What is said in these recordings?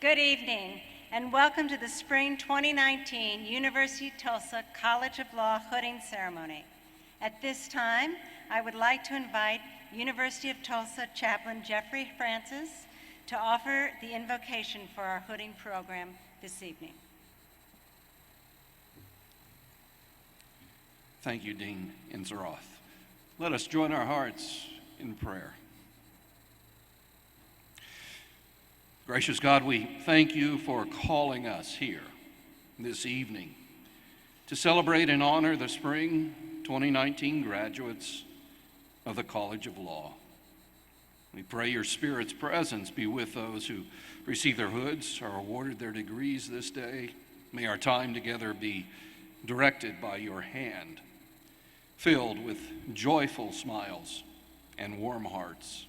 Good evening, and welcome to the Spring 2019 University of Tulsa College of Law hooding ceremony. At this time, I would like to invite University of Tulsa Chaplain Jeffrey Francis to offer the invocation for our hooding program this evening. Thank you, Dean Inzeroth. Let us join our hearts in prayer. Gracious God, we thank you for calling us here this evening to celebrate and honor the spring 2019 graduates of the College of Law. We pray your Spirit's presence be with those who receive their hoods or awarded their degrees this day. May our time together be directed by your hand, filled with joyful smiles and warm hearts,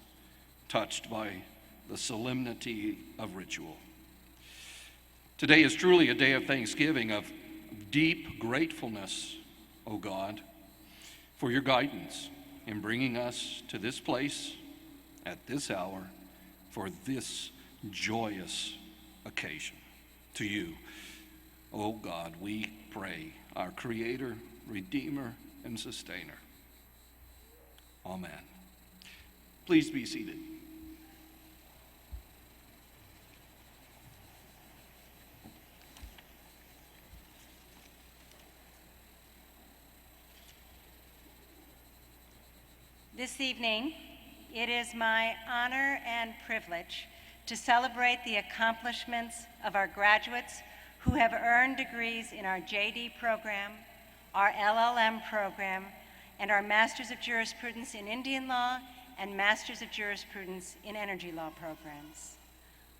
touched by the solemnity of ritual. Today is truly a day of thanksgiving, of deep gratefulness, O God, for your guidance in bringing us to this place at this hour for this joyous occasion. To you, O God, we pray, our Creator, Redeemer, and Sustainer. Amen. Please be seated. This evening, it is my honor and privilege to celebrate the accomplishments of our graduates who have earned degrees in our JD program, our LLM program, and our Masters of Jurisprudence in Indian Law and Masters of Jurisprudence in Energy Law programs.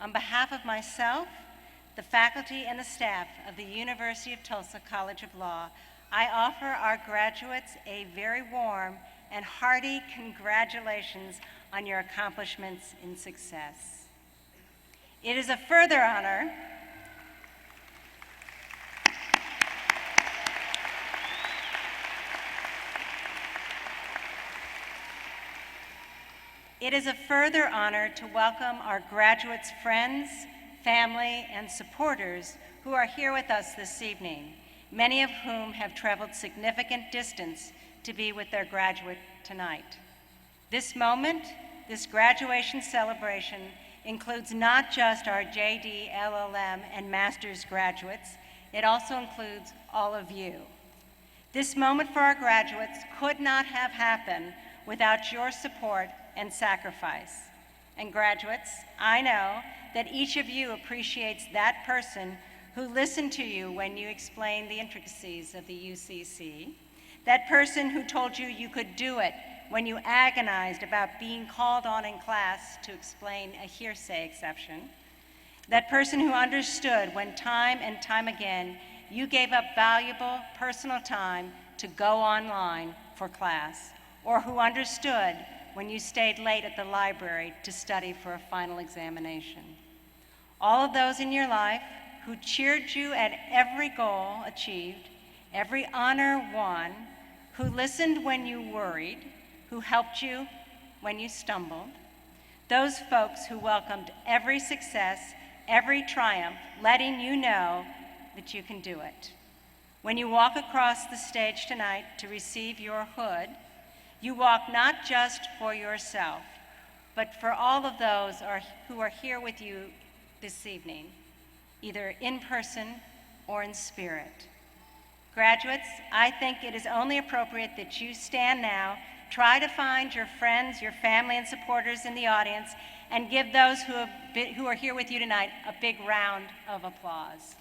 On behalf of myself, the faculty, and the staff of the University of Tulsa College of Law, I offer our graduates a very warm and hearty congratulations on your accomplishments in success. It is a further honor to welcome our graduates' friends, family, and supporters who are here with us this evening, many of whom have traveled significant distance to be with their graduate tonight. This moment, this graduation celebration, includes not just our JD, LLM, and master's graduates, it also includes all of you. This moment for our graduates could not have happened without your support and sacrifice. And graduates, I know that each of you appreciates that person who listened to you when you explained the intricacies of the UCC, that person who told you you could do it when you agonized about being called on in class to explain a hearsay exception, that person who understood when time and time again you gave up valuable personal time to go online for class, or who understood when you stayed late at the library to study for a final examination. All of those in your life who cheered you at every goal achieved, every honor won, who listened when you worried, who helped you when you stumbled, those folks who welcomed every success, every triumph, letting you know that you can do it. When you walk across the stage tonight to receive your hood, you walk not just for yourself, but for all of those who are here with you this evening, either in person or in spirit. Graduates, I think it is only appropriate that you stand now, try to find your friends, your family, and supporters in the audience, and give those who are here with you tonight a big round of applause.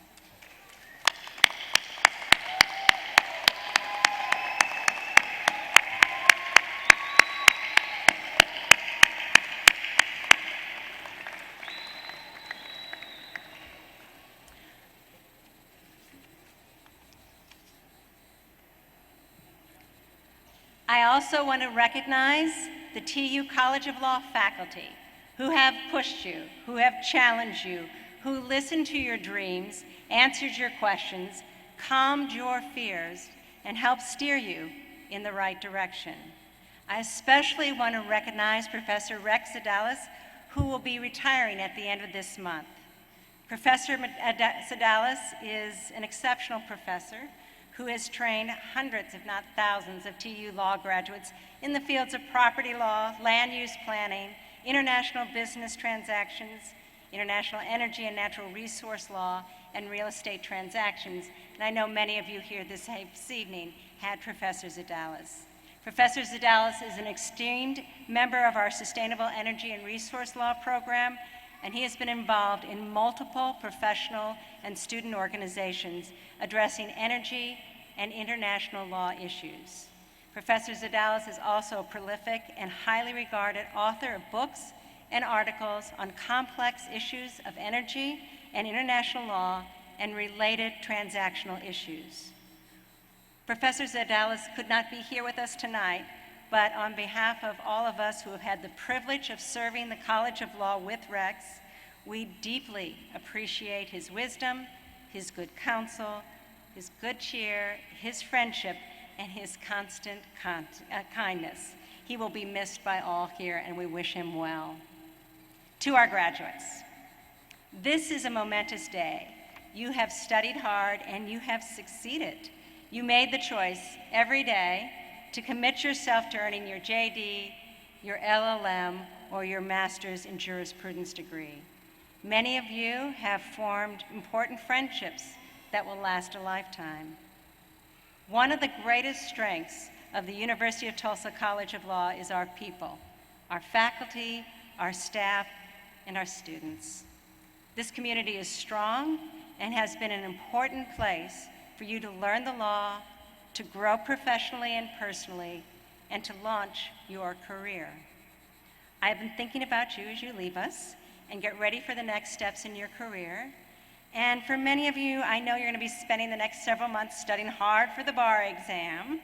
I also want to recognize the TU College of Law faculty who have pushed you, who have challenged you, who listened to your dreams, answered your questions, calmed your fears, and helped steer you in the right direction. I especially want to recognize Professor Rex Zadalis, who will be retiring at the end of this month. Professor Sedalis is an exceptional professor who has trained hundreds, if not thousands, of TU law graduates in the fields of property law, land use planning, international business transactions, international energy and natural resource law, and real estate transactions. And I know many of you here this evening had Professor Sedalis. Professor Sedalis is an esteemed member of our Sustainable Energy and Resource Law program, and he has been involved in multiple professional and student organizations addressing energy and international law issues. Professor Sedalis is also a prolific and highly regarded author of books and articles on complex issues of energy and international law and related transactional issues. Professor Sedalis could not be here with us tonight, but on behalf of all of us who have had the privilege of serving the College of Law with Rex, we deeply appreciate his wisdom, his good counsel, his good cheer, his friendship, and his constant kindness. He will be missed by all here, and we wish him well. To our graduates, this is a momentous day. You have studied hard, and you have succeeded. You made the choice every day to commit yourself to earning your JD, your LLM, or your master's in jurisprudence degree. Many of you have formed important friendships that will last a lifetime. One of the greatest strengths of the University of Tulsa College of Law is our people, our faculty, our staff, and our students. This community is strong and has been an important place for you to learn the law, to grow professionally and personally, and to launch your career. I have been thinking about you as you leave us and get ready for the next steps in your career. And for many of you, I know you're going to be spending the next several months studying hard for the bar exam.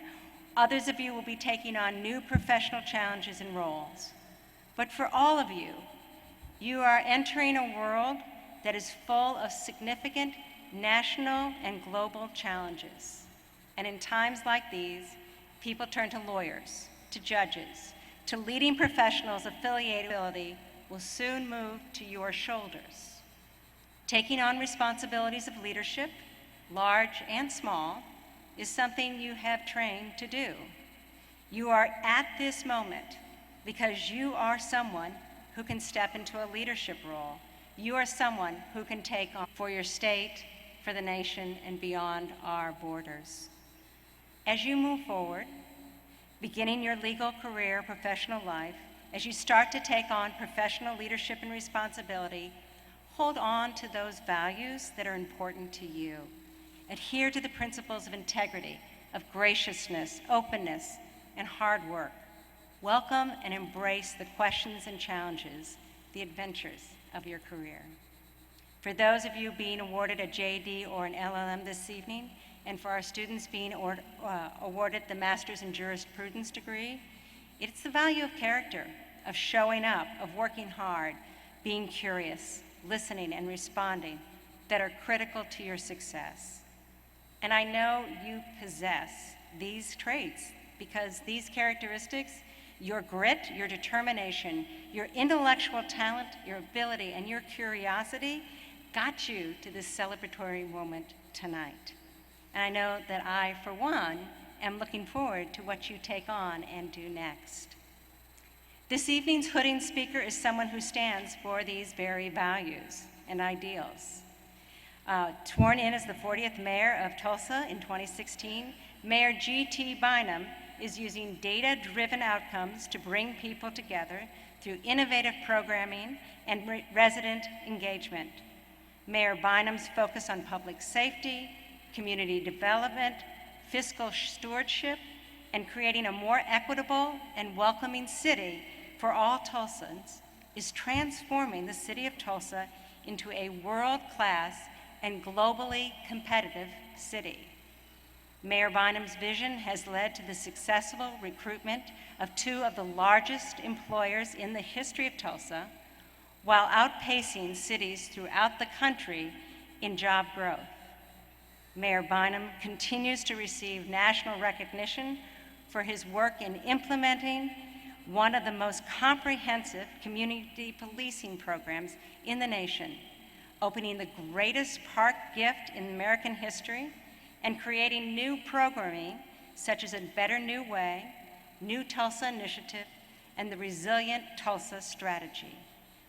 Others of you will be taking on new professional challenges and roles. But for all of you, you are entering a world that is full of significant national and global challenges. And in times like these, people turn to lawyers, to judges, to leading professionals. Affiliability will soon move to your shoulders. Taking on responsibilities of leadership, large and small, is something you have trained to do. You are at this moment because you are someone who can step into a leadership role. You are someone who can take on for your state, for the nation, and beyond our borders. As you move forward, beginning your legal career, professional life, as you start to take on professional leadership and responsibility, hold on to those values that are important to you. Adhere to the principles of integrity, of graciousness, openness, and hard work. Welcome and embrace the questions and challenges, the adventures of your career. For those of you being awarded a JD or an LLM this evening, and for our students being awarded the Master's in Jurisprudence degree, it's the value of character, of showing up, of working hard, being curious, listening and responding that are critical to your success. And I know you possess these traits because these characteristics, your grit, your determination, your intellectual talent, your ability, and your curiosity got you to this celebratory moment tonight. And I know that I, for one, am looking forward to what you take on and do next. This evening's hooding speaker is someone who stands for these very values and ideals. Sworn in as the 40th mayor of Tulsa in 2016, Mayor G.T. Bynum is using data-driven outcomes to bring people together through innovative programming and resident engagement. Mayor Bynum's focus on public safety, community development, fiscal stewardship, and creating a more equitable and welcoming city for all Tulsans is transforming the city of Tulsa into a world-class and globally competitive city. Mayor Bynum's vision has led to the successful recruitment of two of the largest employers in the history of Tulsa, while outpacing cities throughout the country in job growth. Mayor Bynum continues to receive national recognition for his work in implementing one of the most comprehensive community policing programs in the nation, opening the greatest park gift in American history, and creating new programming such as A Better New Way, New Tulsa Initiative, and the Resilient Tulsa Strategy,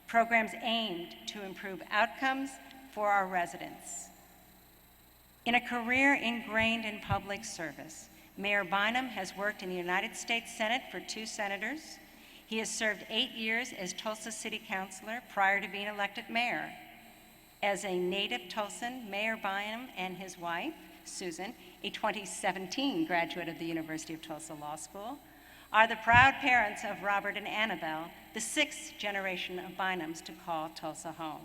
programs aimed to improve outcomes for our residents. In a career ingrained in public service, Mayor Bynum has worked in the United States Senate for 2 senators. He has served 8 years as Tulsa City Councilor prior to being elected mayor. As a native Tulsan, Mayor Bynum and his wife, Susan, a 2017 graduate of the University of Tulsa Law School, are the proud parents of Robert and Annabelle, the 6th generation of Bynums to call Tulsa home.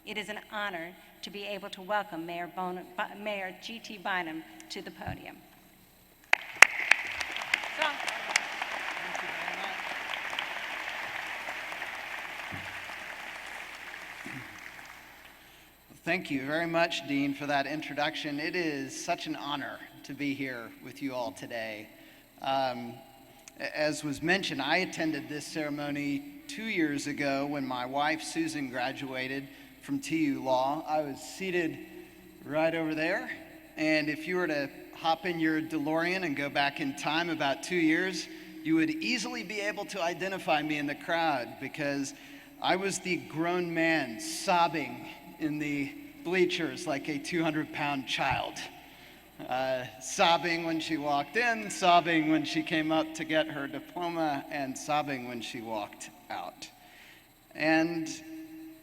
It is an honor to be able to welcome Mayor G.T. Bynum to the podium. Thank you very much, Dean, for that introduction. It is such an honor to be here with you all today. As was mentioned, I attended this ceremony 2 years ago when my wife, Susan, graduated from TU Law. I was seated right over there, and if you were to hop in your DeLorean and go back in time about 2 years, you would easily be able to identify me in the crowd because I was the grown man sobbing in the bleachers like a 200-pound child. Sobbing when she walked in, sobbing when she came up to get her diploma, and sobbing when she walked out. And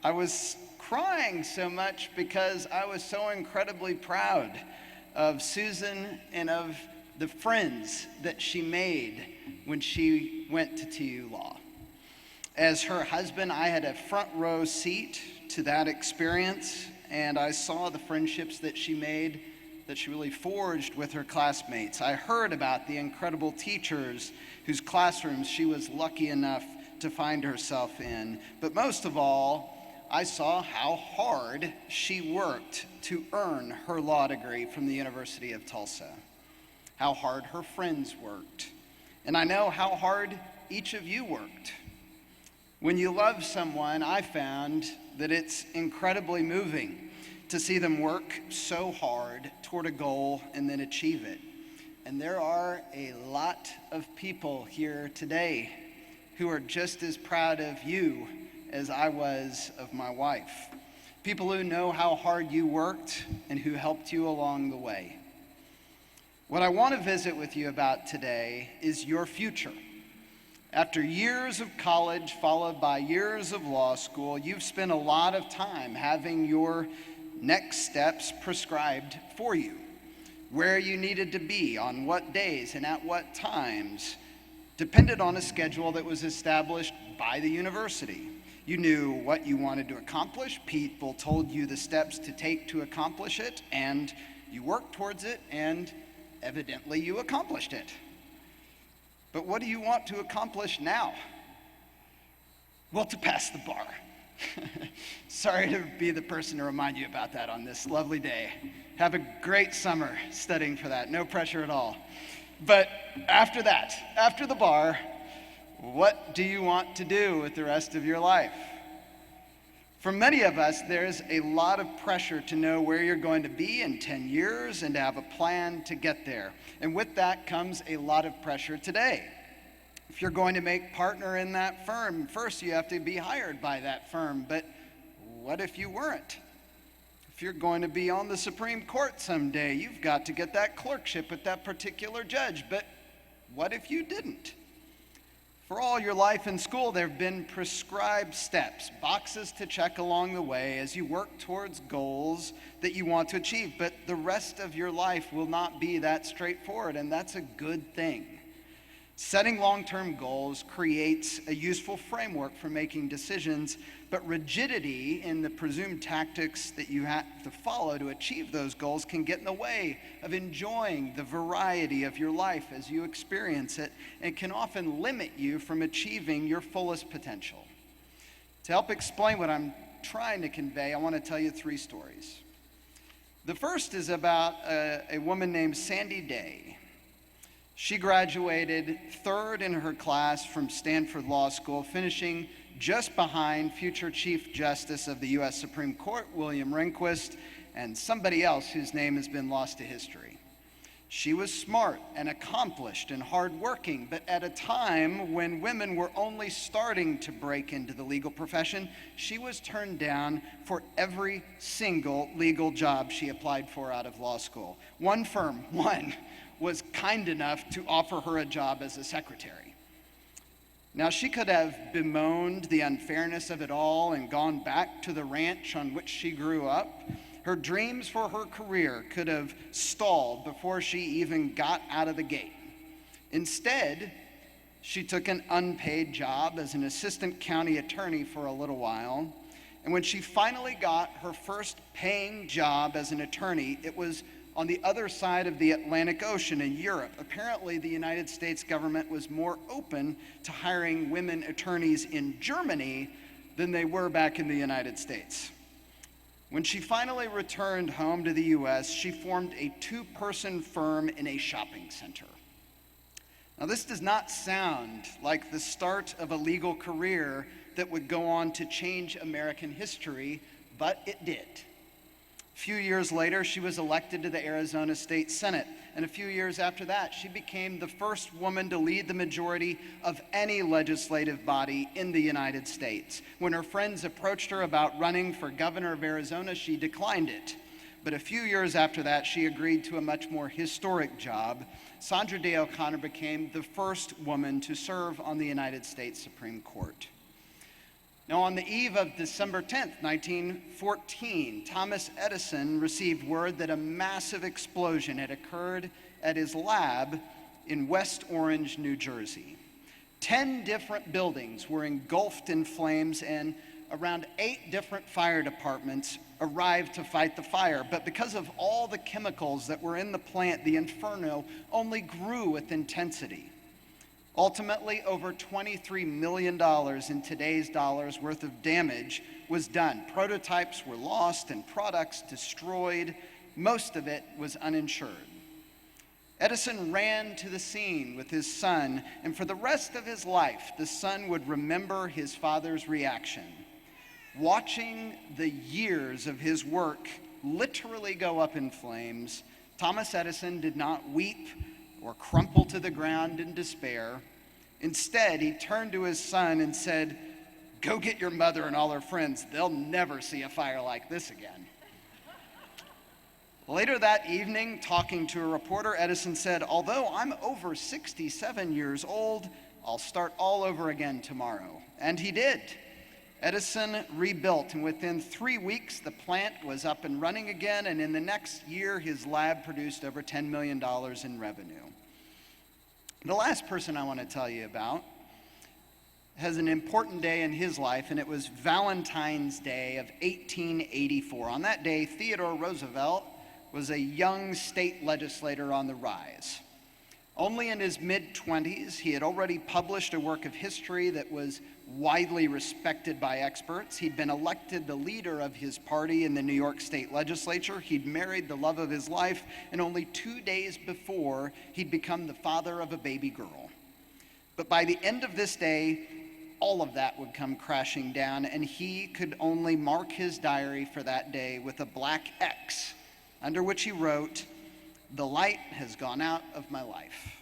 I was crying so much because I was so incredibly proud of Susan and of the friends that she made when she went to TU Law. As her husband, I had a front row seat to that experience, and I saw the friendships that she made, that she really forged with her classmates. I heard about the incredible teachers whose classrooms she was lucky enough to find herself in. But most of all, I saw how hard she worked to earn her law degree from the University of Tulsa, how hard her friends worked, and I know how hard each of you worked. When you love someone, I found that it's incredibly moving to see them work so hard toward a goal and then achieve it. And there are a lot of people here today who are just as proud of you as I was of my wife. People who know how hard you worked and who helped you along the way. What I want to visit with you about today is your future. After years of college, followed by years of law school, you've spent a lot of time having your next steps prescribed for you. Where you needed to be, on what days and at what times, depended on a schedule that was established by the university. You knew what you wanted to accomplish. People told you the steps to take to accomplish it, and you worked towards it, and evidently you accomplished it. But what do you want to accomplish now? Well, to pass the bar. Sorry to be the person to remind you about that on this lovely day. Have a great summer studying for that. No pressure at all. But after that, after the bar, what do you want to do with the rest of your life? For many of us, there's a lot of pressure to know where you're going to be in 10 years and to have a plan to get there. And with that comes a lot of pressure today. If you're going to make partner in that firm, first you have to be hired by that firm. But what if you weren't? If you're going to be on the Supreme Court someday, you've got to get that clerkship with that particular judge. But what if you didn't? For all your life in school, there have been prescribed steps, boxes to check along the way as you work towards goals that you want to achieve. But the rest of your life will not be that straightforward, and that's a good thing. Setting long-term goals creates a useful framework for making decisions, but rigidity in the presumed tactics that you have to follow to achieve those goals can get in the way of enjoying the variety of your life as you experience it, and can often limit you from achieving your fullest potential. To help explain what I'm trying to convey, I want to tell you 3 stories. The first is about a woman named Sandy Day. She graduated 3rd in her class from Stanford Law School, finishing just behind future Chief Justice of the U.S. Supreme Court, William Rehnquist, and somebody else whose name has been lost to history. She was smart and accomplished and hardworking, but at a time when women were only starting to break into the legal profession, she was turned down for every single legal job she applied for out of law school. One firm, was kind enough to offer her a job as a secretary. Now, she could have bemoaned the unfairness of it all and gone back to the ranch on which she grew up. Her dreams for her career could have stalled before she even got out of the gate. Instead, she took an unpaid job as an assistant county attorney for a little while. And when she finally got her first paying job as an attorney, it was on the other side of the Atlantic Ocean in Europe. Apparently, the United States government was more open to hiring women attorneys in Germany than they were back in the United States. When she finally returned home to the U.S., she formed a two-person firm in a shopping center. Now, this does not sound like the start of a legal career that would go on to change American history, but it did. A few years later, she was elected to the Arizona State Senate, and a few years after that, she became the first woman to lead the majority of any legislative body in the United States. When her friends approached her about running for governor of Arizona, she declined it. But a few years after that, she agreed to a much more historic job. Sandra Day O'Connor became the first woman to serve on the United States Supreme Court. Now, on the eve of December 10th, 1914, Thomas Edison received word that a massive explosion had occurred at his lab in West Orange, New Jersey. 10 different buildings were engulfed in flames, and around 8 different fire departments arrived to fight the fire. But because of all the chemicals that were in the plant, the inferno only grew with intensity. Ultimately, over $23 million in today's dollars worth of damage was done. Prototypes were lost and products destroyed. Most of it was uninsured. Edison ran to the scene with his son, and for the rest of his life, the son would remember his father's reaction. Watching the years of his work literally go up in flames, Thomas Edison did not weep or crumple to the ground in despair. Instead, he turned to his son and said, "Go get your mother and all her friends. They'll never see a fire like this again." Later that evening, talking to a reporter, Edison said, "Although I'm over 67 years old, I'll start all over again tomorrow." And he did. Edison rebuilt, and within 3 weeks, the plant was up and running again, and in the next year, his lab produced over $10 million in revenue. The last person I want to tell you about has an important day in his life, and it was Valentine's Day of 1884. On that day, Theodore Roosevelt was a young state legislator on the rise. Only in his mid-20s, he had already published a work of history that was widely respected by experts. He'd been elected the leader of his party in the New York State Legislature. He'd married the love of his life, and only 2 days before, he'd become the father of a baby girl. But by the end of this day, all of that would come crashing down, and he could only mark his diary for that day with a black X, under which he wrote, "The light has gone out of my life."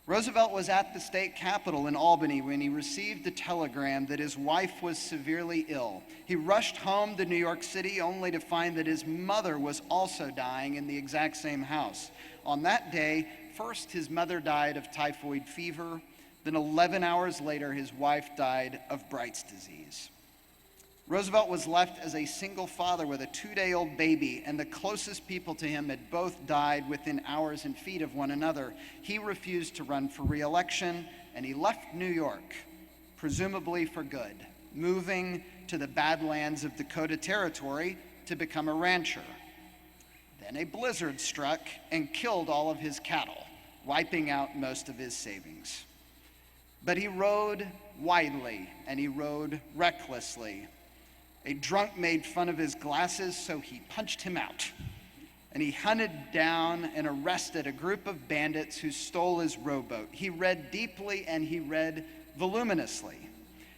Roosevelt was at the state capitol in Albany when he received the telegram that his wife was severely ill. He rushed home to New York City only to find that his mother was also dying in the exact same house. On that day, first his mother died of typhoid fever, then 11 hours later his wife died of Bright's disease. Roosevelt was left as a single father with a 2-day-old baby, and the closest people to him had both died within hours and feet of one another. He refused to run for re-election, and he left New York, presumably for good, moving to the Badlands of Dakota Territory to become a rancher. Then a blizzard struck and killed all of his cattle, wiping out most of his savings. But he rode widely, and he rode recklessly. A drunk made fun of his glasses, so he punched him out. And he hunted down and arrested a group of bandits who stole his rowboat. He read deeply and he read voluminously.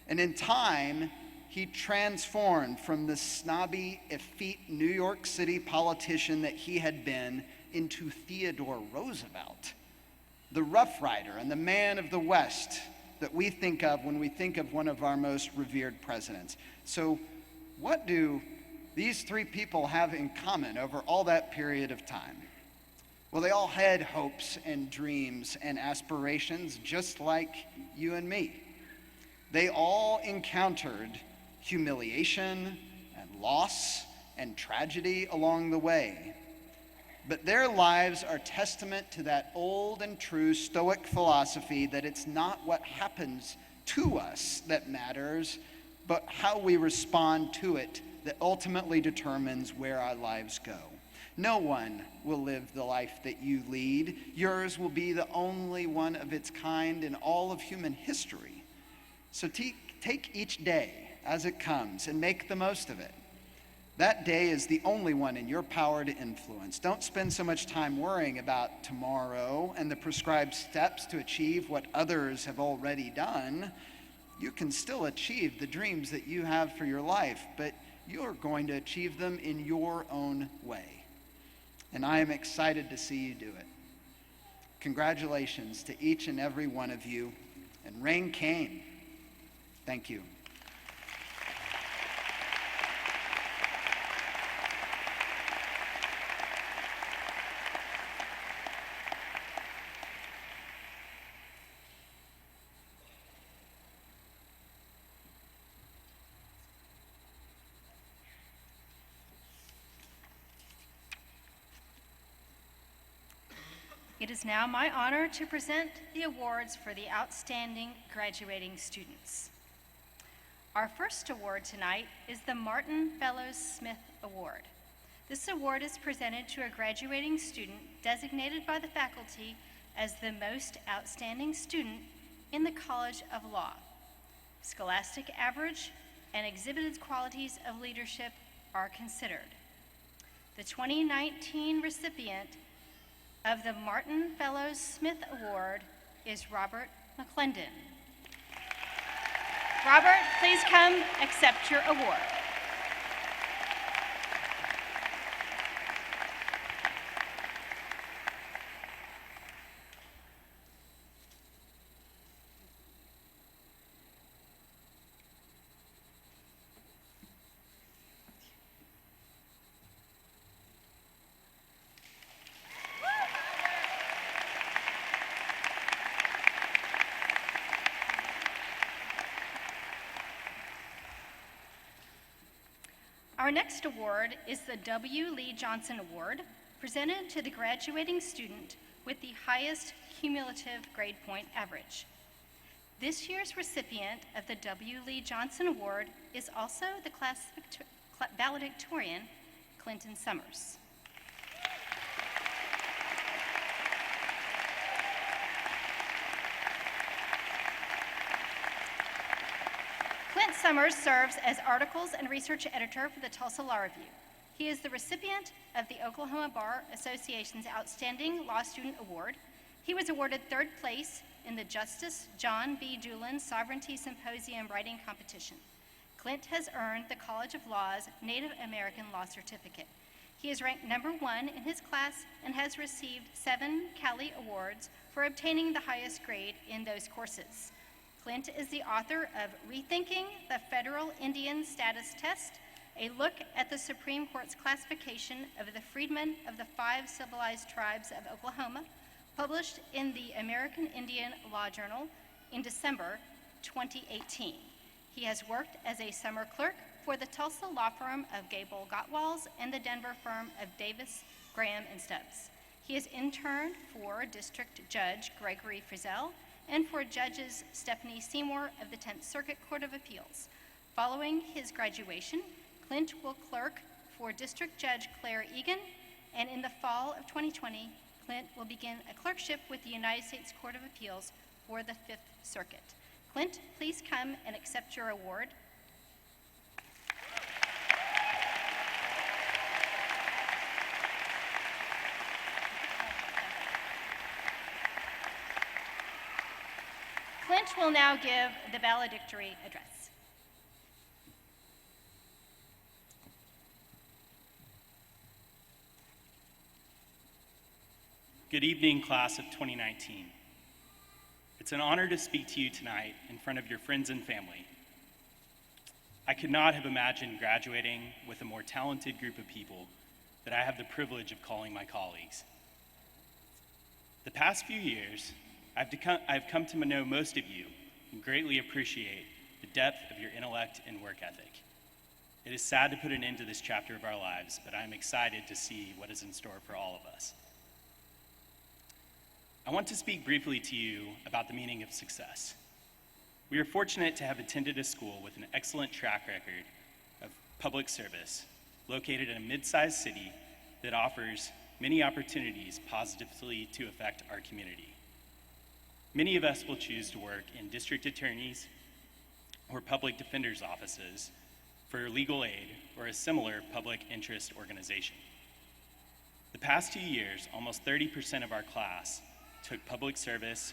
And in time, he transformed from the snobby, effete New York City politician that he had been into Theodore Roosevelt, the Rough Rider and the man of the West that we think of when we think of one of our most revered presidents. So what do these three people have in common over all that period of time? Well, they all had hopes and dreams and aspirations just like you and me. They all encountered humiliation and loss and tragedy along the way. But their lives are testament to that old and true Stoic philosophy that it's not what happens to us that matters, but how we respond to it that ultimately determines where our lives go. No one will live the life that you lead. Yours will be the only one of its kind in all of human history. So take each day as it comes and make the most of it. That day is the only one in your power to influence. Don't spend so much time worrying about tomorrow and the prescribed steps to achieve what others have already done. You can still achieve the dreams that you have for your life, but you're going to achieve them in your own way. And I am excited to see you do it. Congratulations to each and every one of you, and rain came. Thank you. It is now my honor to present the awards for the outstanding graduating students. Our first award tonight is the Martin Fellows Smith Award. This award is presented to a graduating student designated by the faculty as the most outstanding student in the College of Law. Scholastic average and exhibited qualities of leadership are considered. The 2019 recipient of the Martin Fellows Smith Award is Robert McClendon. Robert, please come accept your award. Our next award is the W. Lee Johnson Award, presented to the graduating student with the highest cumulative grade point average. This year's recipient of the W. Lee Johnson Award is also the valedictorian, Clinton Summers. Clint Summers serves as articles and research editor for the Tulsa Law Review. He is the recipient of the Oklahoma Bar Association's Outstanding Law Student Award. He was awarded third place in the Justice John B. Doolin Sovereignty Symposium Writing Competition. Clint has earned the College of Law's Native American Law Certificate. He is ranked #1 in his class and has received 7 Cali Awards for obtaining the highest grade in those courses. Clint is the author of Rethinking the Federal Indian Status Test, a look at the Supreme Court's classification of the freedmen of the 5 civilized tribes of Oklahoma, published in the American Indian Law Journal in December 2018. He has worked as a summer clerk for the Tulsa law firm of Gable Gottwals and the Denver firm of Davis, Graham, and Stubbs. He has interned for District Judge Gregory Frizzell and for Judges Stephanie Seymour of the 10th Circuit Court of Appeals. Following his graduation, Clint will clerk for District Judge Claire Egan, and in the fall of 2020, Clint will begin a clerkship with the United States Court of Appeals for the 5th Circuit. Clint, please come and accept your award. Clint will now give the valedictory address. Good evening, class of 2019. It's an honor to speak to you tonight in front of your friends and family. I could not have imagined graduating with a more talented group of people that I have the privilege of calling my colleagues. The past few years, I've come to know most of you and greatly appreciate the depth of your intellect and work ethic. It is sad to put an end to this chapter of our lives, but I'm excited to see what is in store for all of us. I want to speak briefly to you about the meaning of success. We are fortunate to have attended a school with an excellent track record of public service, located in a mid-sized city that offers many opportunities positively to affect our community. Many of us will choose to work in district attorneys or public defenders' offices for legal aid or a similar public interest organization. The past 2 years, almost 30% of our class took public service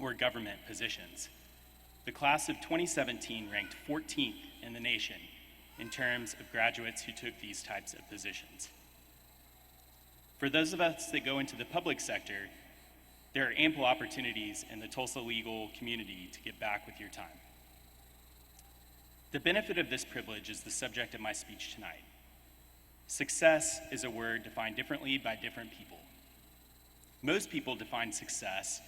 or government positions. The class of 2017 ranked 14th in the nation in terms of graduates who took these types of positions. For those of us that go into the public sector, there are ample opportunities in the Tulsa legal community to get back with your time. The benefit of this privilege is the subject of my speech tonight. Success is a word defined differently by different people. Most people define success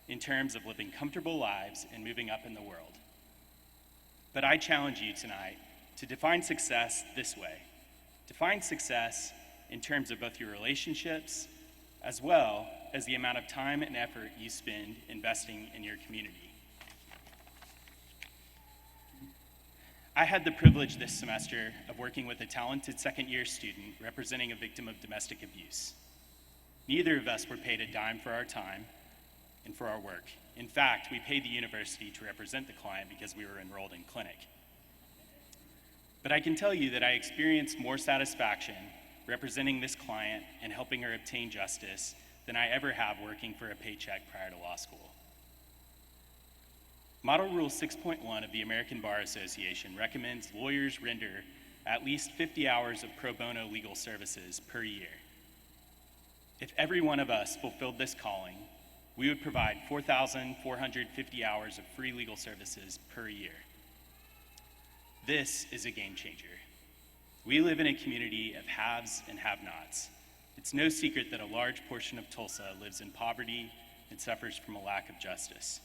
in terms of living comfortable lives and moving up in the world. But I challenge you tonight to define success this way. Define success in terms of both your relationships as well as the amount of time and effort you spend investing in your community. I had the privilege this semester of working with a talented second-year student representing a victim of domestic abuse. Neither of us were paid a dime for our time and for our work. In fact, we paid the university to represent the client because we were enrolled in clinic. But I can tell you that I experienced more satisfaction representing this client and helping her obtain justice than I ever have working for a paycheck prior to law school. Model Rule 6.1 of the American Bar Association recommends lawyers render at least 50 hours of pro bono legal services per year. If every one of us fulfilled this calling, we would provide 4,450 hours of free legal services per year. This is a game changer. We live in a community of haves and have-nots. It's no secret that a large portion of Tulsa lives in poverty and suffers from a lack of justice.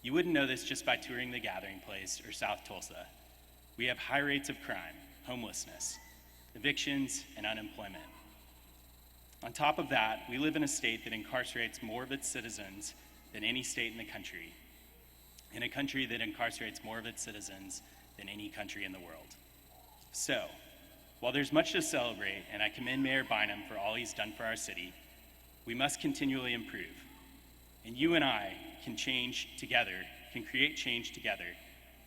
You wouldn't know this just by touring the Gathering Place or South Tulsa. We have high rates of crime, homelessness, evictions, and unemployment. On top of that, we live in a state that incarcerates more of its citizens than any state in the country, in a country that incarcerates more of its citizens than any country in the world. So, while there's much to celebrate, and I commend Mayor Bynum for all he's done for our city, we must continually improve. And you and I can create change together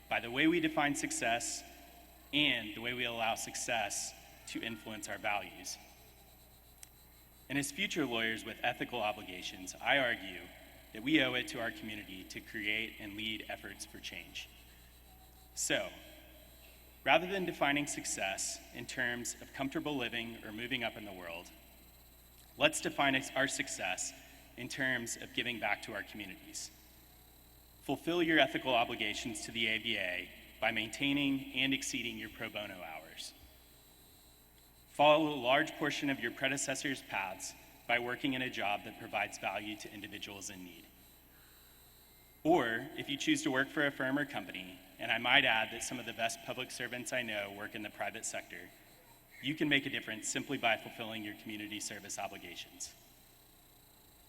by the way we define success and the way we allow success to influence our values. And as future lawyers with ethical obligations, I argue that we owe it to our community to create and lead efforts for change. So, rather than defining success in terms of comfortable living or moving up in the world, let's define our success in terms of giving back to our communities. Fulfill your ethical obligations to the ABA by maintaining and exceeding your pro bono hours. Follow a large portion of your predecessors' paths by working in a job that provides value to individuals in need. Or, if you choose to work for a firm or company, and I might add that some of the best public servants I know work in the private sector, you can make a difference simply by fulfilling your community service obligations.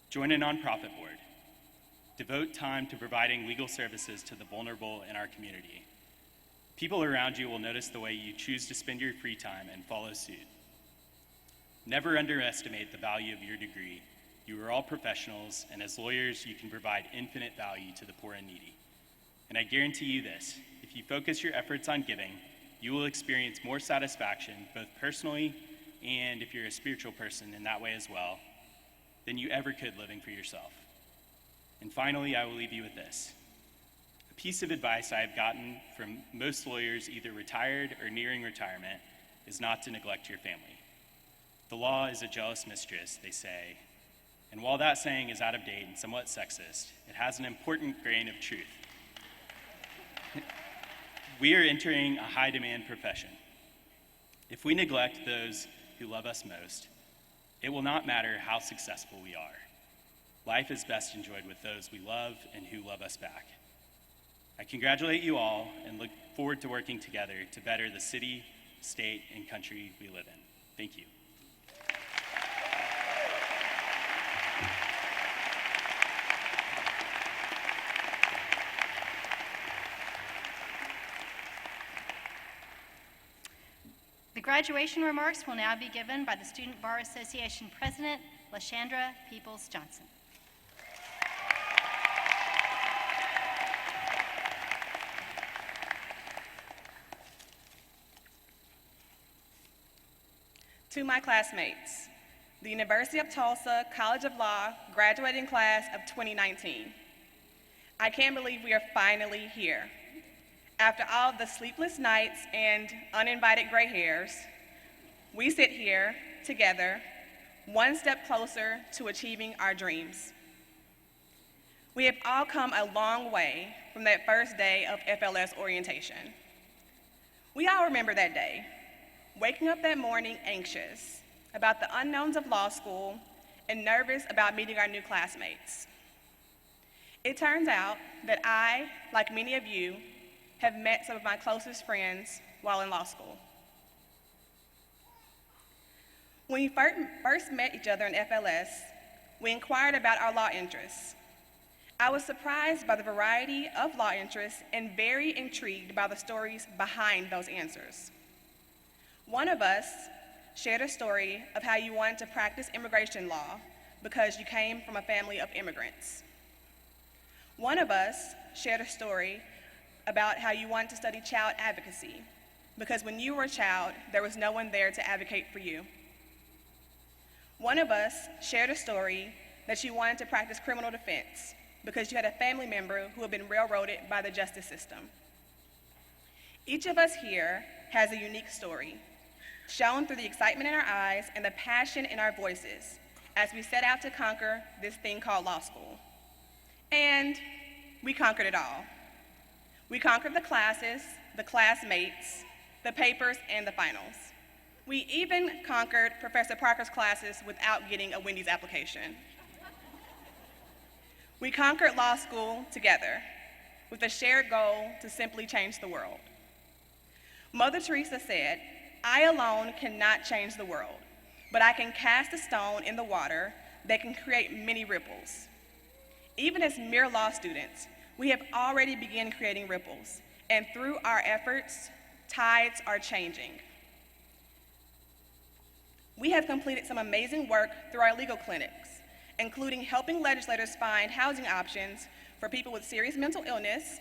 Join a nonprofit board. Devote time to providing legal services to the vulnerable in our community. People around you will notice the way you choose to spend your free time and follow suit. Never underestimate the value of your degree. You are all professionals, and as lawyers, you can provide infinite value to the poor and needy. And I guarantee you this, if you focus your efforts on giving, you will experience more satisfaction, both personally and if you're a spiritual person in that way as well, than you ever could living for yourself. And finally, I will leave you with this. A piece of advice I have gotten from most lawyers either retired or nearing retirement is not to neglect your family. The law is a jealous mistress, they say. And while that saying is out of date and somewhat sexist, it has an important grain of truth. We are entering a high-demand profession. If we neglect those who love us most, it will not matter how successful we are. Life is best enjoyed with those we love and who love us back. I congratulate you all and look forward to working together to better the city, state, and country we live in. Thank you. The graduation remarks will now be given by the Student Bar Association President, LaShandra Peoples-Johnson. To my classmates, the University of Tulsa College of Law graduating class of 2019. I can't believe we are finally here. After all of the sleepless nights and uninvited gray hairs, we sit here together, one step closer to achieving our dreams. We have all come a long way from that first day of FLS orientation. We all remember that day, waking up that morning anxious about the unknowns of law school and nervous about meeting our new classmates. It turns out that I, like many of you, have met some of my closest friends while in law school. When we first met each other in FLS, we inquired about our law interests. I was surprised by the variety of law interests and very intrigued by the stories behind those answers. One of us shared a story of how you wanted to practice immigration law because you came from a family of immigrants. One of us shared a story about how you wanted to study child advocacy because when you were a child, there was no one there to advocate for you. One of us shared a story that you wanted to practice criminal defense because you had a family member who had been railroaded by the justice system. Each of us here has a unique story, shown through the excitement in our eyes and the passion in our voices as we set out to conquer this thing called law school. And we conquered it all. We conquered the classes, the classmates, the papers, and the finals. We even conquered Professor Parker's classes without getting a Wendy's application. We conquered law school together with a shared goal to simply change the world. Mother Teresa said, "I alone cannot change the world, but I can cast a stone in the water that can create many ripples." Even as mere law students, we have already begun creating ripples, and through our efforts, tides are changing. We have completed some amazing work through our legal clinics, including helping legislators find housing options for people with serious mental illness,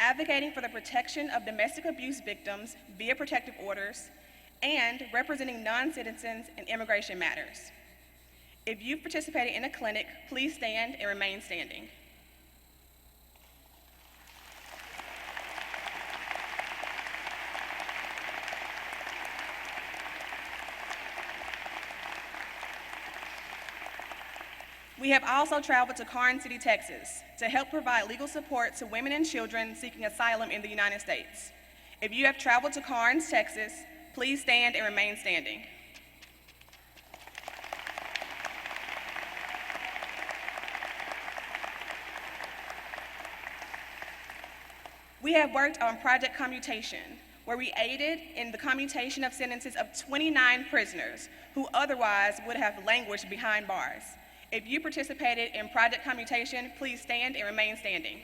advocating for the protection of domestic abuse victims via protective orders, and representing non-citizens in immigration matters. If you've participated in a clinic, please stand and remain standing. We have also traveled to Karnes City, Texas, to help provide legal support to women and children seeking asylum in the United States. If you have traveled to Karnes, Texas, please stand and remain standing. We have worked on Project Commutation, where we aided in the commutation of sentences of 29 prisoners who otherwise would have languished behind bars. If you participated in Project Commutation, please stand and remain standing.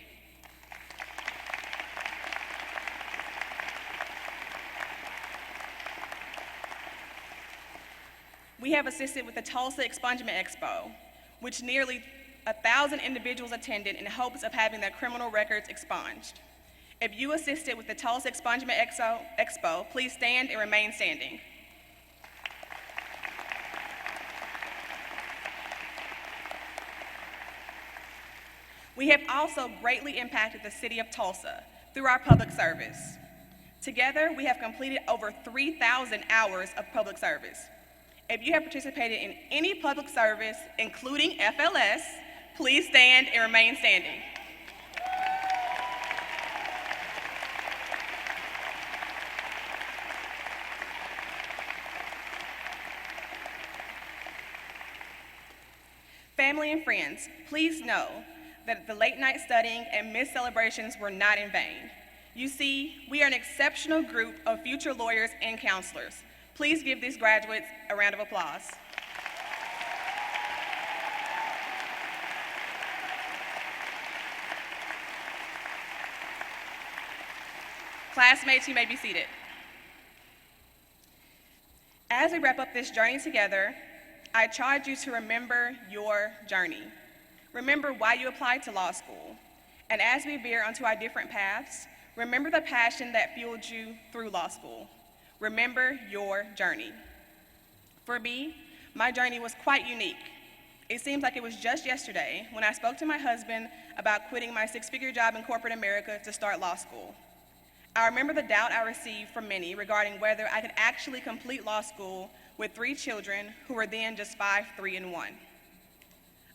We have assisted with the Tulsa Expungement Expo, which nearly 1,000 individuals attended in hopes of having their criminal records expunged. If you assisted with the Tulsa Expungement Expo, please stand and remain standing. We have also greatly impacted the city of Tulsa through our public service. Together, we have completed over 3,000 hours of public service. If you have participated in any public service, including FLS, please stand and remain standing. Family and friends, please know that the late night studying and missed celebrations were not in vain. You see, we are an exceptional group of future lawyers and counselors. Please give these graduates a round of applause. Classmates, you may be seated. As we wrap up this journey together, I charge you to remember your journey. Remember why you applied to law school. And as we veer onto our different paths, remember the passion that fueled you through law school. Remember your journey. For me, my journey was quite unique. It seems like it was just yesterday when I spoke to my husband about quitting my six-figure job in corporate America to start law school. I remember the doubt I received from many regarding whether I could actually complete law school with 3 children who were then just 5, 3, and 1.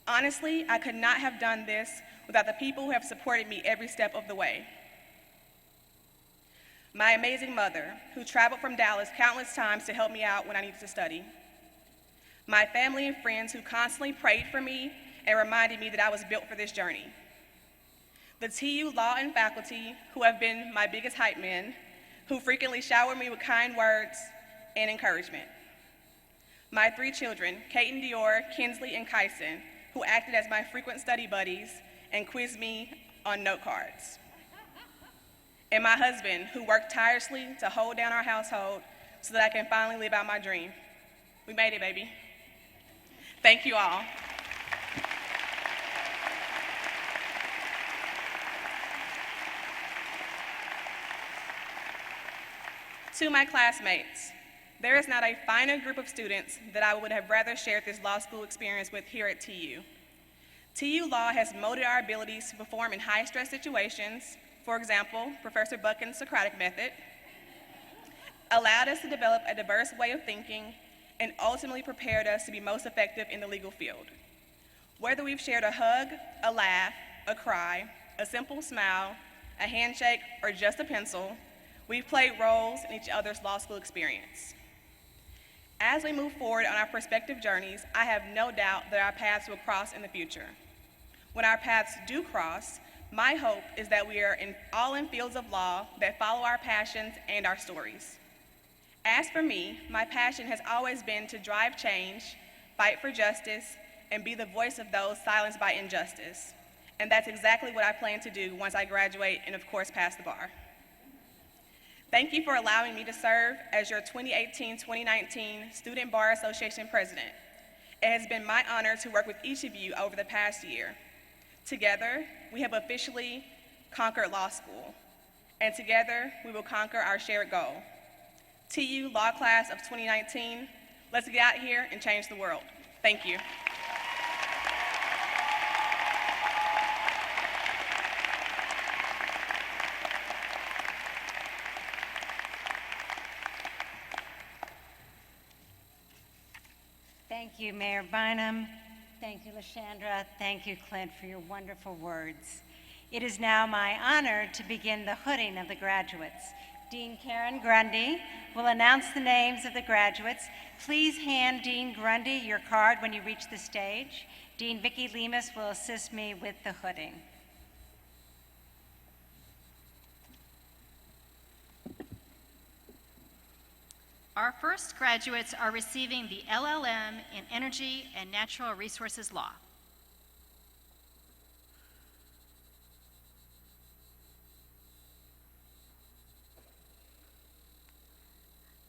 Honestly, I could not have done this without the people who have supported me every step of the way. My amazing mother, who traveled from Dallas countless times to help me out when I needed to study. My family and friends who constantly prayed for me and reminded me that I was built for this journey. The TU Law and faculty, who have been my biggest hype men, who frequently shower me with kind words and encouragement. My 3 children, Kaiten Dior, Kinsley, and Kyson, who acted as my frequent study buddies and quizzed me on note cards. And my husband, who worked tirelessly to hold down our household so that I can finally live out my dream. We made it, baby. Thank you all. To my classmates, there is not a finer group of students that I would have rather shared this law school experience with here at TU. TU Law has molded our abilities to perform in high-stress situations, for example, Professor Buchan's Socratic method, allowed us to develop a diverse way of thinking, and ultimately prepared us to be most effective in the legal field. Whether we've shared a hug, a laugh, a cry, a simple smile, a handshake, or just a pencil, we've played roles in each other's law school experience. As we move forward on our prospective journeys, I have no doubt that our paths will cross in the future. When our paths do cross, my hope is that we are all in fields of law that follow our passions and our stories. As for me, my passion has always been to drive change, fight for justice, and be the voice of those silenced by injustice. And that's exactly what I plan to do once I graduate and, of course, pass the bar. Thank you for allowing me to serve as your 2018-2019 Student Bar Association President. It has been my honor to work with each of you over the past year. Together, we have officially conquered law school, and together we will conquer our shared goal. TU Law Class of 2019, let's get out here and change the world. Thank you. Thank you, Mayor Bynum. Thank you, LaShandra. Thank you, Clint, for your wonderful words. It is now my honor to begin the hooding of the graduates. Dean Karen Grundy will announce the names of the graduates. Please hand Dean Grundy your card when you reach the stage. Dean Vicki Lemus will assist me with the hooding. Our first graduates are receiving the LLM in Energy and Natural Resources Law.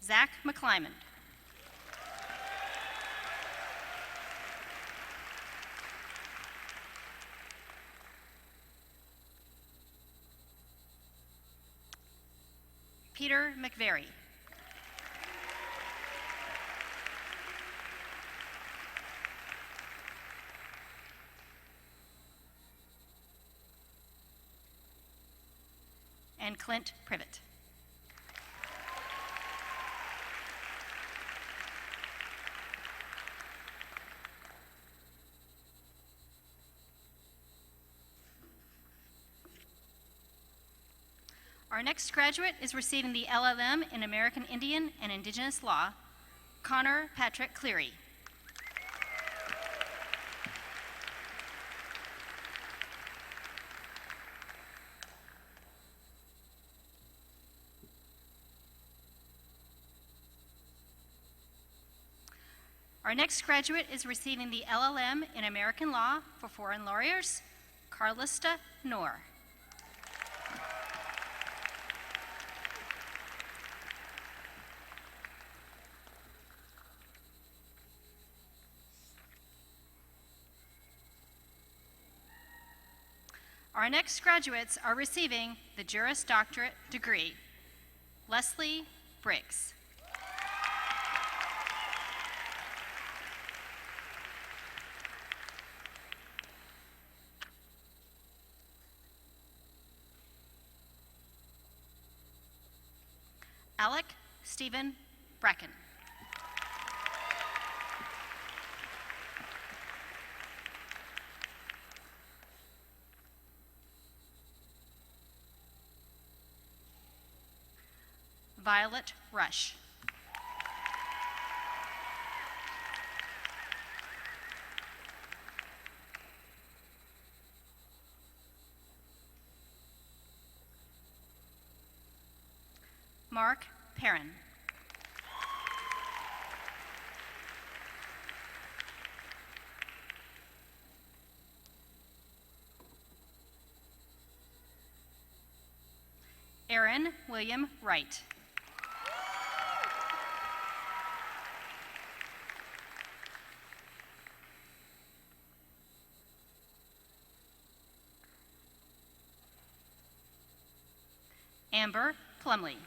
Zach McClyman. Peter McVeary. And Clint Privet. Our next graduate is receiving the LLM in American Indian and Indigenous Law, Connor Patrick Cleary. Our next graduate is receiving the LLM in American Law for Foreign Lawyers, Carlista Noor. Our next graduates are receiving the Juris Doctorate degree, Leslie Briggs. Alec Stephen Bracken. Violet Rush. Mark Perrin. Aaron William Wright. Amber Plumley.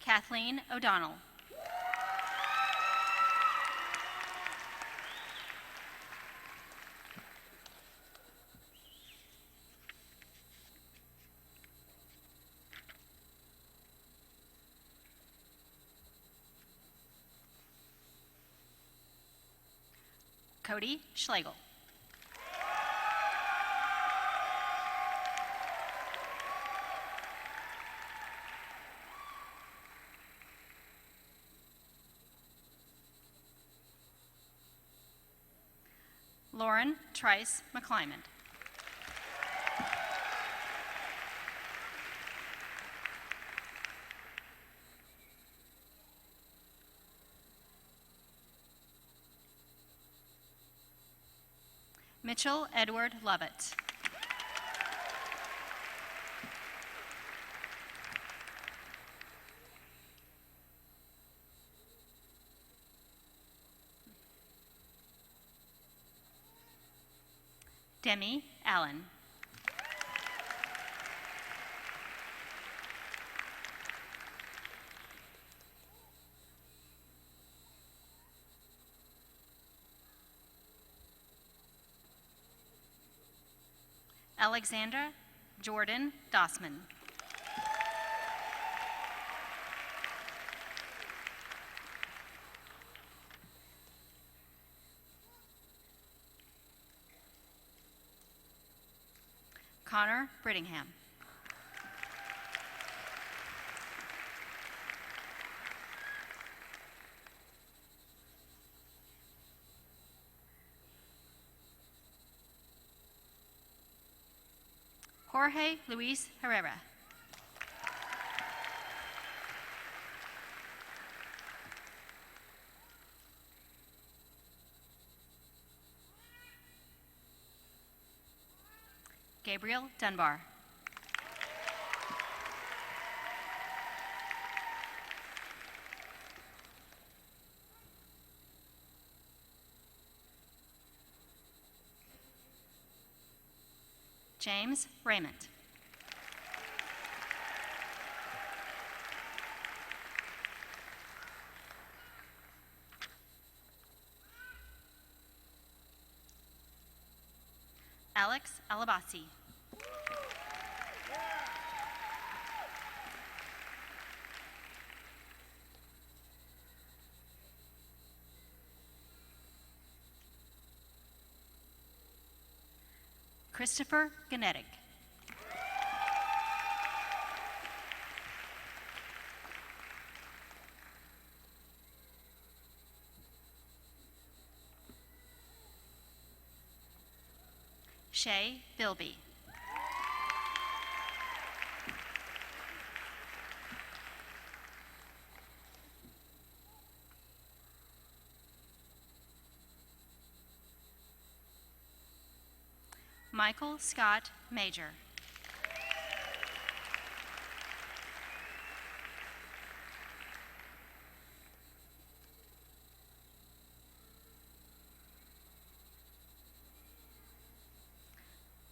Kathleen O'Donnell. Cody Schlegel. Lauren Trice McClymont. Mitchell Edward Lovett. Demi Allen. Alexandra Jordan Dossman. Connor Brittingham. Jorge Luis Herrera. Gabriel Dunbar. James Raymond. Alex Alabasi. Christopher Genetic. Shay Bilby. Michael Scott Major.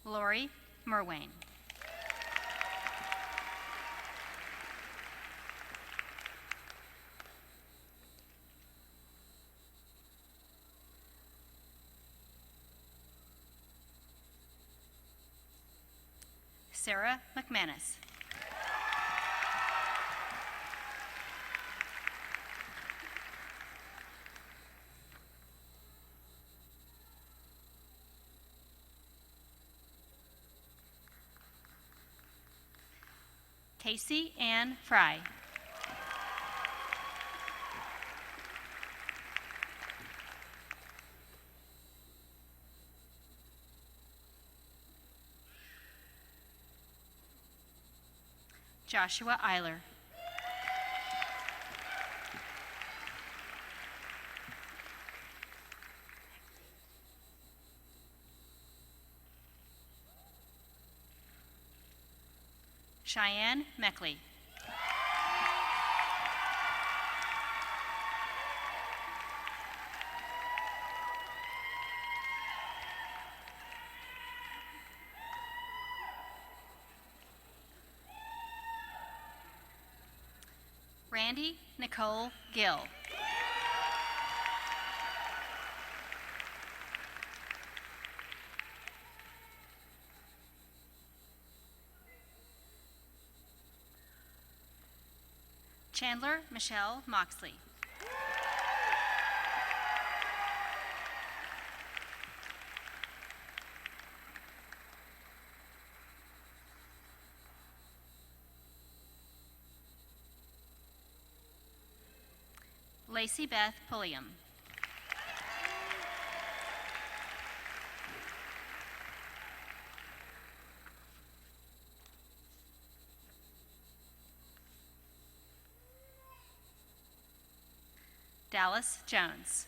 Lori Merwane. Sarah McManus. Casey Ann Fry. Joshua Eiler. Cheyenne Meckley. Randy Nicole Gill. Chandler Michelle Moxley. Lacey Beth Pulliam. Dallas Jones.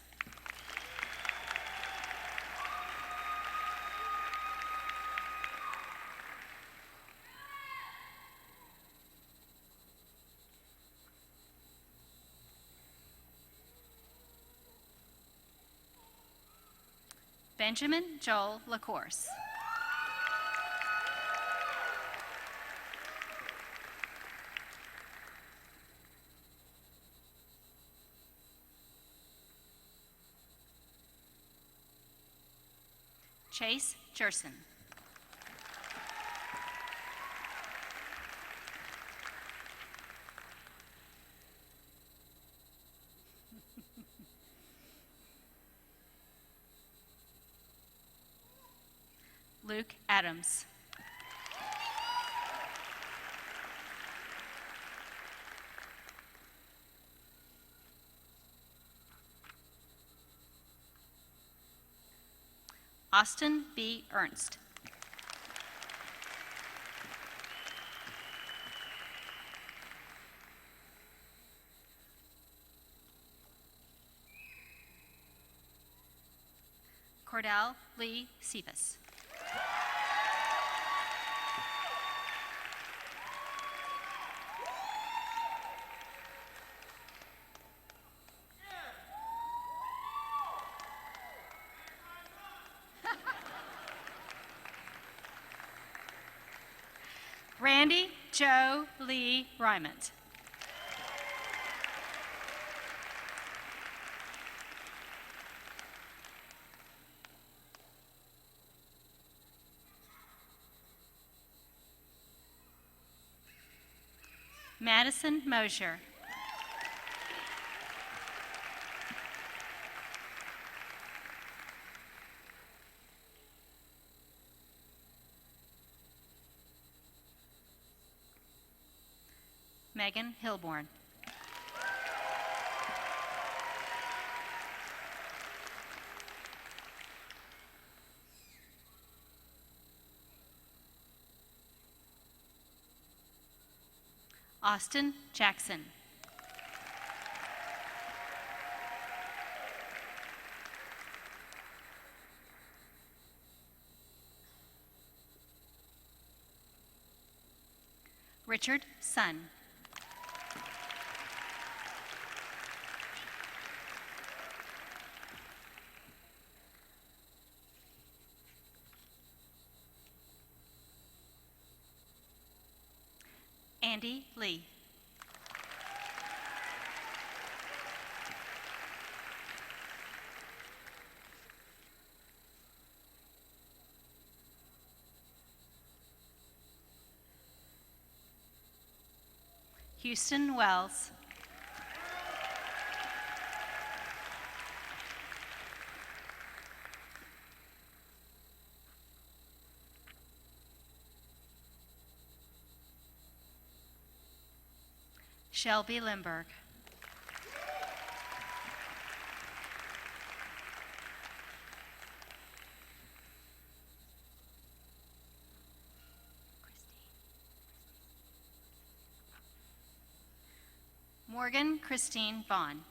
Benjamin Joel LaCourse. Chase Jerson. Luke Adams. Austin B. Ernst. Cordell Lee Cephas. Randy Joe Lee Rymont. Madison Mosier. Megan Hilborn. Austin Jackson. Richard Sun. Andy Lee. Houston Wells. Shelby Limburg. Morgan Christine Vaughn.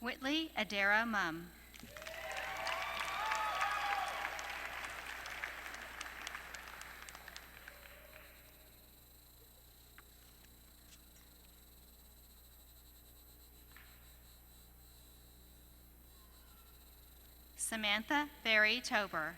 Whitley Adara Mum. Samantha Berry Tober.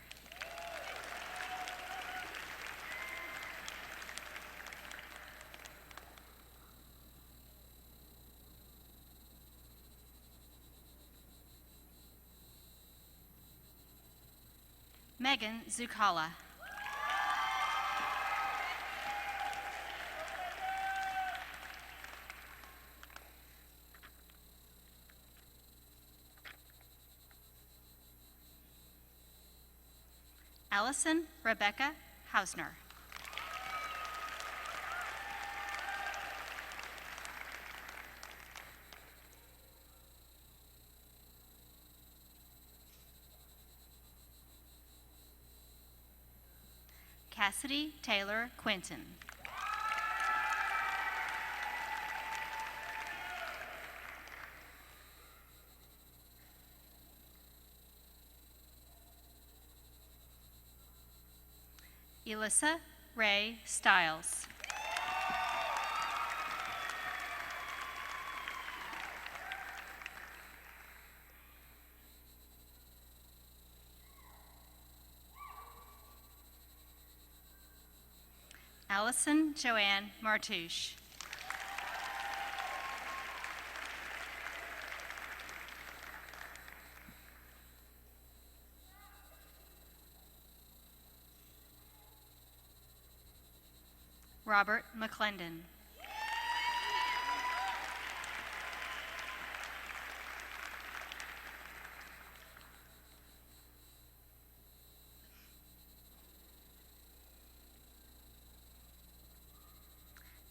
Megan Zucala. Allison Rebecca Hausner. Cassidy Taylor Quinton. Elissa Ray Stiles. Allison Joanne Martouche. Robert McClendon.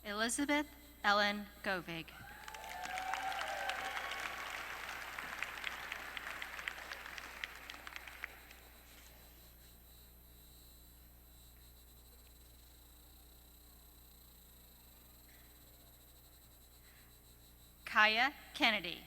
Elizabeth Ellen Govig. Kaya Kennedy.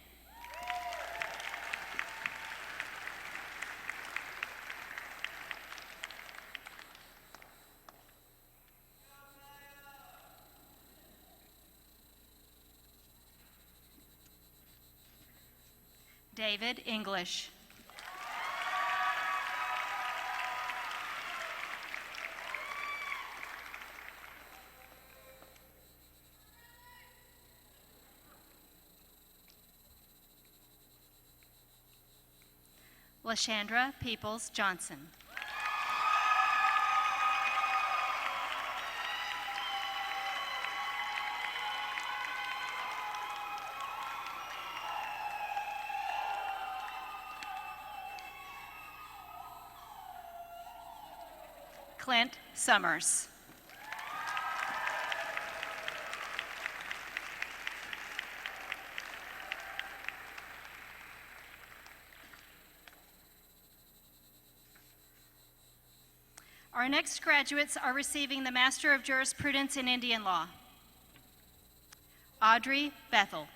David English. LaShandra Peoples Johnson. Clint Summers. Our next graduates are receiving the Master of Jurisprudence in Indian Law. Audrey Bethel.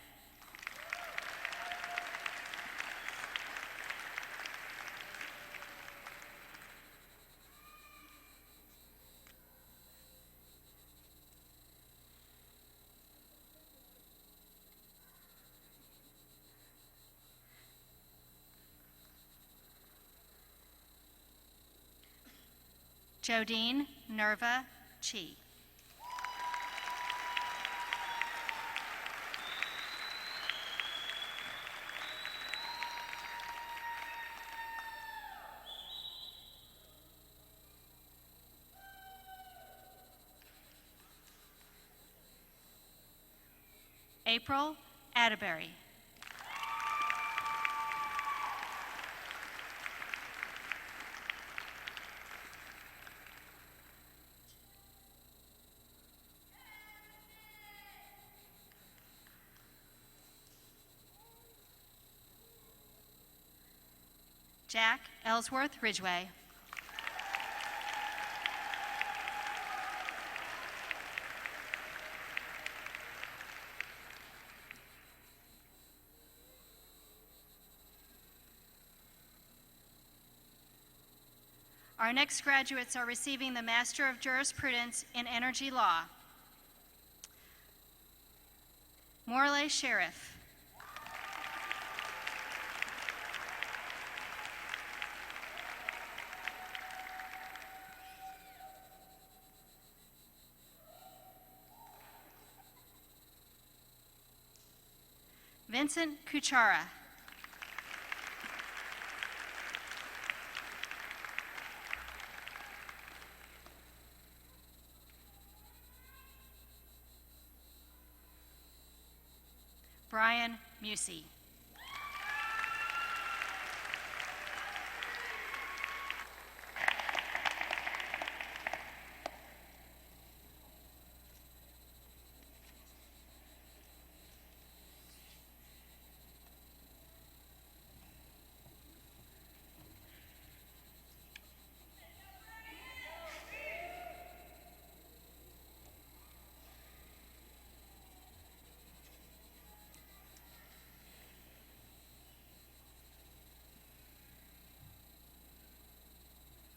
Jodine Nerva Chi. April Atterbury. Jack Ellsworth Ridgway. Our next graduates are receiving the Master of Jurisprudence in Energy Law. Morley Sheriff. Vincent Kuchara. Brian Musey.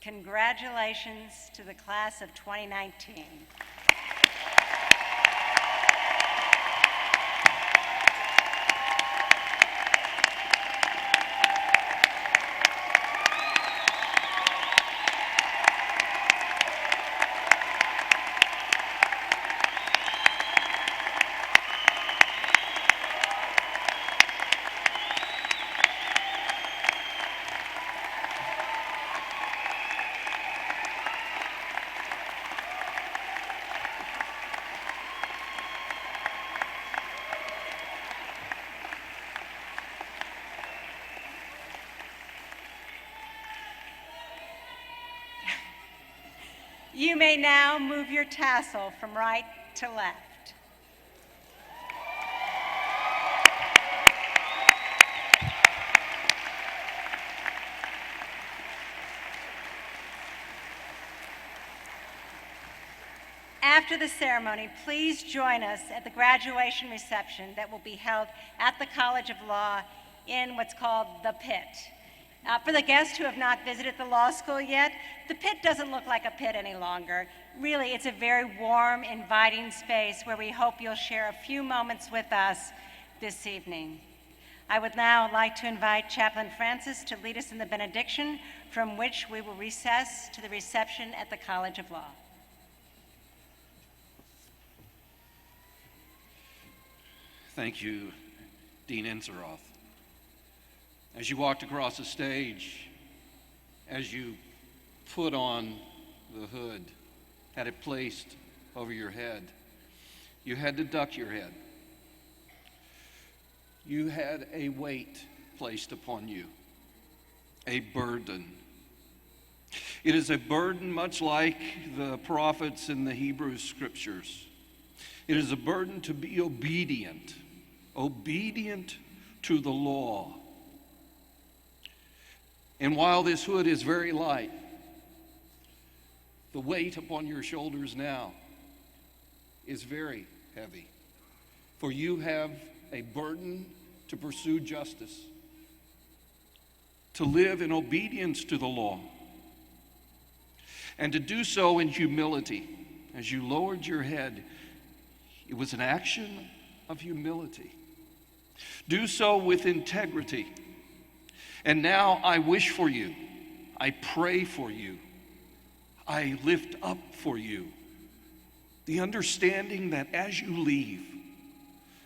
Congratulations to the class of 2019. You may now move your tassel from right to left. After the ceremony, please join us at the graduation reception that will be held at the College of Law in what's called the Pit. For the guests who have not visited the law school yet, the Pit doesn't look like a pit any longer. Really, it's a very warm, inviting space where we hope you'll share a few moments with us this evening. I would now like to invite Chaplain Francis to lead us in the benediction, from which we will recess to the reception at the College of Law. Thank you, Dean Enzeroth. As you walked across the stage, as you put on the hood, had it placed over your head, you had to duck your head. You had a weight placed upon you, a burden. It is a burden much like the prophets in the Hebrew Scriptures. It is a burden to be obedient to the law. And while this hood is very light, the weight upon your shoulders now is very heavy. For you have a burden to pursue justice, to live in obedience to the law, and to do so in humility. As you lowered your head, it was an action of humility. Do so with integrity. And now I wish for you, I pray for you, I lift up for you the understanding that as you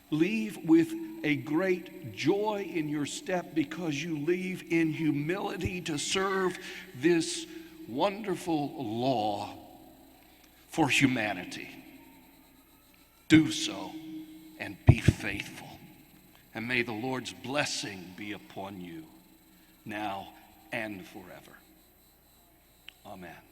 leave with a great joy in your step, because you leave in humility to serve this wonderful law for humanity. Do so and be faithful. And may the Lord's blessing be upon you now and forever. Amen.